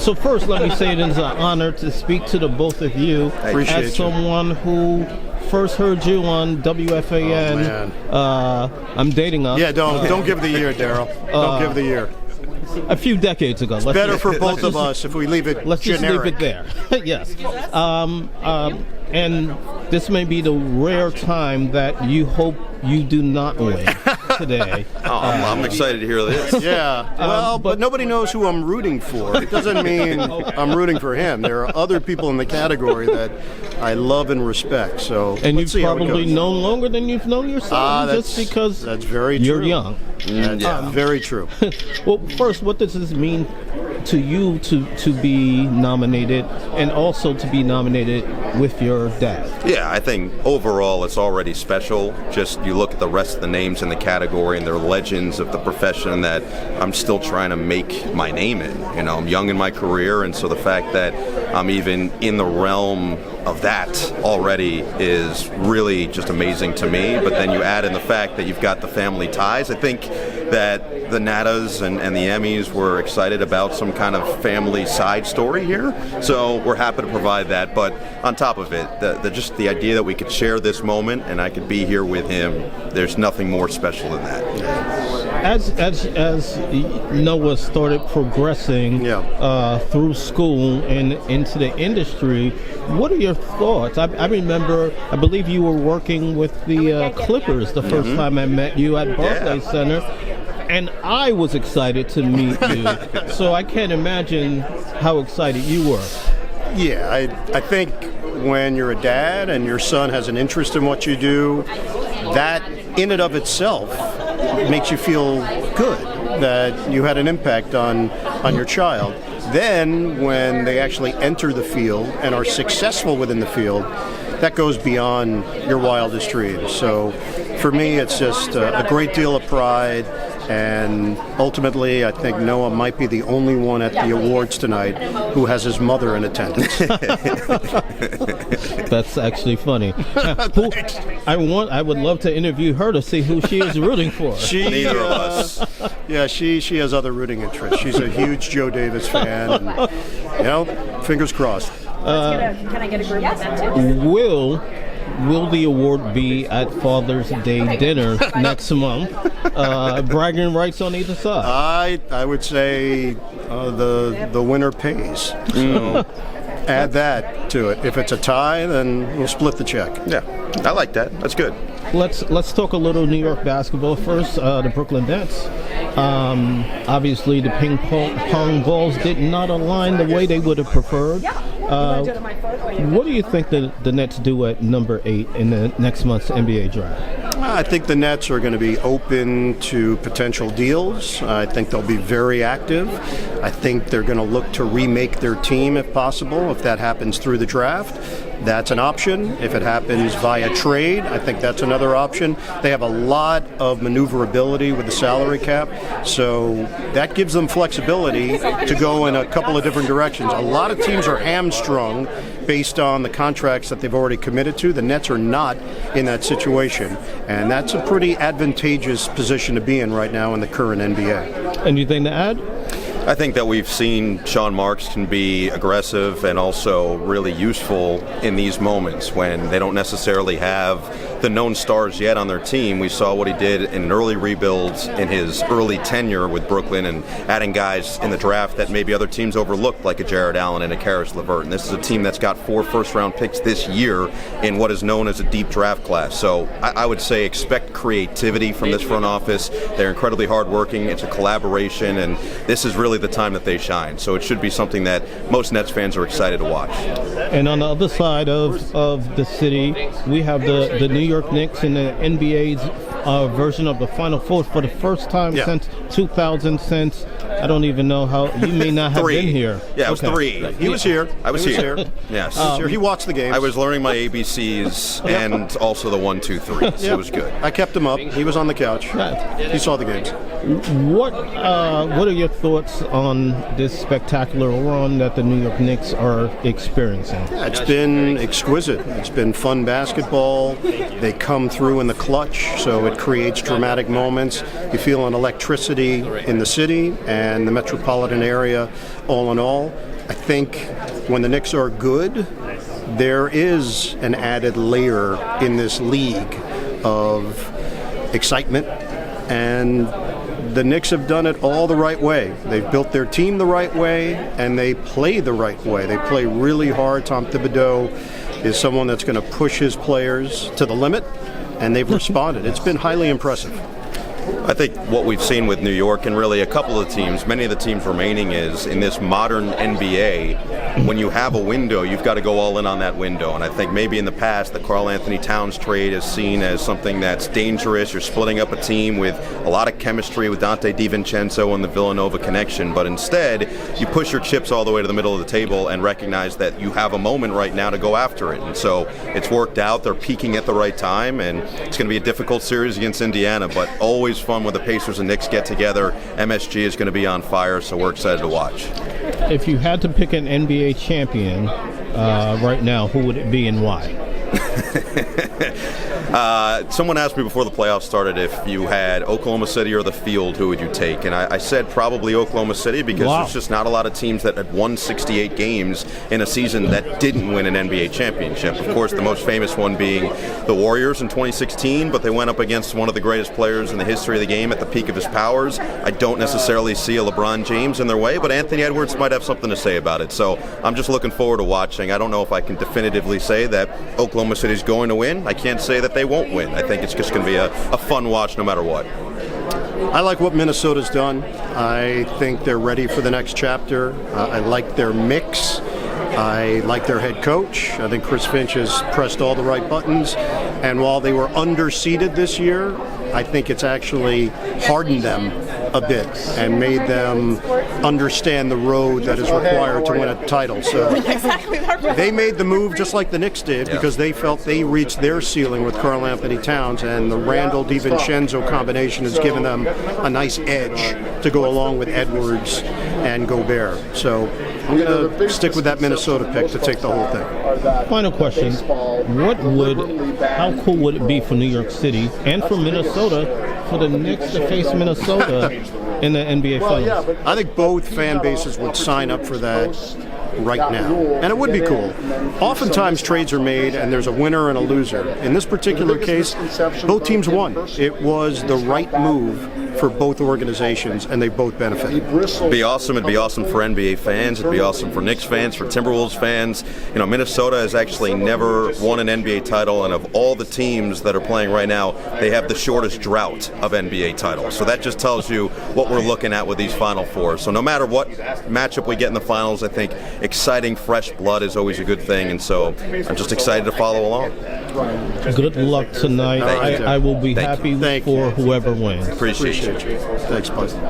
So first, let me say it is an honor to speak to the both of you. Appreciate as someone who first heard you on WFAN. I'm dating us. Yeah, don't give the year, Daryl. Don't give the year. A few decades ago. It's better for both of us if we leave it let's generic. just leave it there. Yes. And this may be the rare time that you hope you do not win today. I'm excited to hear this. Yeah. Well, but nobody knows who I'm rooting for. It doesn't mean I'm rooting for him. There are other people in the category that I love and respect. So and let's you've see how it probably goes. known longer than you've known yourself, just because that's very you're true. young. That's very true. Well, first, what does this mean to you to be nominated, and also to be nominated with your dad? Yeah, I think overall it's already special. Just you look at the rest of the names in the category, and they're legends of the profession that I'm still trying to make my name in. You know, I'm young in my career, and so the fact that I'm even in the realm of that already is really just amazing to me. But then you add in the fact that you've got the family ties. I think that the Natas and the Emmys were excited about some kind of family side story here, so we're happy to provide that. But on top of it, just the idea that we could share this moment and I could be here with him, there's nothing more special than that. As Noah started progressing through school and into the industry, what are your thoughts? I remember, I believe you were working with the Clippers the first time I met you at Barclays Center, and I was excited to meet you. So I can't imagine how excited you were. Yeah, I think when you're a dad and your son has an interest in what you do, that in and of itself makes you feel good that you had an impact on your child. Then when they actually enter the field and are successful within the field, that goes beyond your wildest dreams. So for me, it's just a great deal of pride. And ultimately, I think Noah might be the only one at the awards tonight who has his mother in attendance. That's actually funny. I would love to interview her to see who she is rooting for. Neither of us. Yeah, she has other rooting interests. She's a huge Joe Davis fan. And, you know, fingers crossed. Can I get a group of them too? Will the award be at Father's Day dinner next month? Bragging rights on either side. I would say the winner pays. So add that to it. If it's a tie, then we'll split the check. Yeah, I like that. That's good. Let's talk a little New York basketball first. The Brooklyn Nets. Obviously, the ping pong balls did not align the way they would have preferred. What do you think the Nets do at number 8 in the next month's NBA draft? I think the Nets are going to be open to potential deals. I think they'll be very active. I think they're going to look to remake their team if possible. If that happens through the draft, that's an option. If it happens via trade, I think that's another option. They have a lot of maneuverability with the salary cap, so that gives them flexibility to go in a couple of different directions. A lot of teams are hamstrung based on the contracts that they've already committed to. The Nets are not in that situation, and that's a pretty advantageous position to be in right now in the current NBA. Anything to add? I think that we've seen Sean Marks can be aggressive and also really useful in these moments when they don't necessarily have the known stars yet on their team. We saw what he did in early rebuilds in his early tenure with Brooklyn and adding guys in the draft that maybe other teams overlooked, like a Jared Allen and a Karis LeVert. And this is a team that's got 4 first-round picks this year in what is known as a deep draft class. So I would say expect creativity from this front office. They're incredibly hardworking. It's a collaboration, and this is really the time that they shine. So it should be something that most Nets fans are excited to watch. And on the other side of the city, we have the New York Knicks in the NBA's version of the Final Four for the first time since 2000, since I don't even know how, you may not have been here. Yeah, it was 3. He was here. I was here. Yes. He watched the games. I was learning my ABCs and also the 1, 2, 3s. It was good. I kept him up. He was on the couch. He saw the games. What are your thoughts on this spectacular run that the New York Knicks are experiencing? Yeah, it's been exquisite. It's been fun basketball. They come through in the clutch, so it creates dramatic moments. You feel an electricity in the city and the metropolitan area. All in all, I think when the Knicks are good, there is an added layer in this league of excitement, and the Knicks have done it all the right way. They've built their team the right way, and they play the right way. They play really hard. Tom Thibodeau is someone that's going to push his players to the limit, and they've responded. It's been highly impressive. I think what we've seen with New York and really a couple of teams, many of the teams remaining, is in this modern NBA, when you have a window, you've got to go all in on that window. And I think maybe in the past, the Karl Anthony Towns trade is seen as something that's dangerous. You're splitting up a team with a lot of chemistry with Dante DiVincenzo and the Villanova connection. But instead, you push your chips all the way to the middle of the table and recognize that you have a moment right now to go after it. And so it's worked out. They're peaking at the right time, and it's going to be a difficult series against Indiana, but always fun when the Pacers and Knicks get together. MSG is going to be on fire, so we're excited to watch. If you had to pick an NBA champion right now, who would it be and why? Someone asked me before the playoffs started if you had Oklahoma City or the field, who would you take? And I said probably Oklahoma City, because there's just not a lot of teams that had won 68 games in a season that didn't win an NBA championship. Of course, the most famous one being the Warriors in 2016, but they went up against one of the greatest players in the history of the game at the peak of his powers. I don't necessarily see a LeBron James in their way, but Anthony Edwards might have something to say about it. So I'm just looking forward to watching. I don't know if I can definitively say that Oklahoma City's going to win. I can't say that they won't win. I think it's just going to be a fun watch no matter what. I like what Minnesota's done. I think they're ready for the next chapter. I like their mix. I like their head coach. I think Chris Finch has pressed all the right buttons. And while they were underseeded this year, I think it's actually hardened them a bit and made them understand the road that is required to win a title. So they made the move just like the Knicks did, because they felt they reached their ceiling with Karl Anthony Towns, and the Randall DiVincenzo combination has given them a nice edge to go along with Edwards and Gobert. So I'm going to stick with that Minnesota pick to take the whole thing. Final question. How cool would it be for New York City and for Minnesota for the Knicks to face Minnesota in the NBA Finals? I think both fan bases would sign up for that right now. And it would be cool. Oftentimes trades are made and there's a winner and a loser. In this particular case, both teams won. It was the right move for both organizations, and they both benefited. It'd be awesome. It'd be awesome for NBA fans. It'd be awesome for Knicks fans, for Timberwolves fans. You know, Minnesota has actually never won an NBA title, and of all the teams that are playing right now, they have the shortest drought of NBA titles. So that just tells you what we're looking at with these Final Four. So no matter what matchup we get in the finals, I think exciting, fresh blood is always a good thing, and so I'm just excited to follow along. Good luck tonight. I will be happy for whoever wins. Appreciate you. Thanks, bud.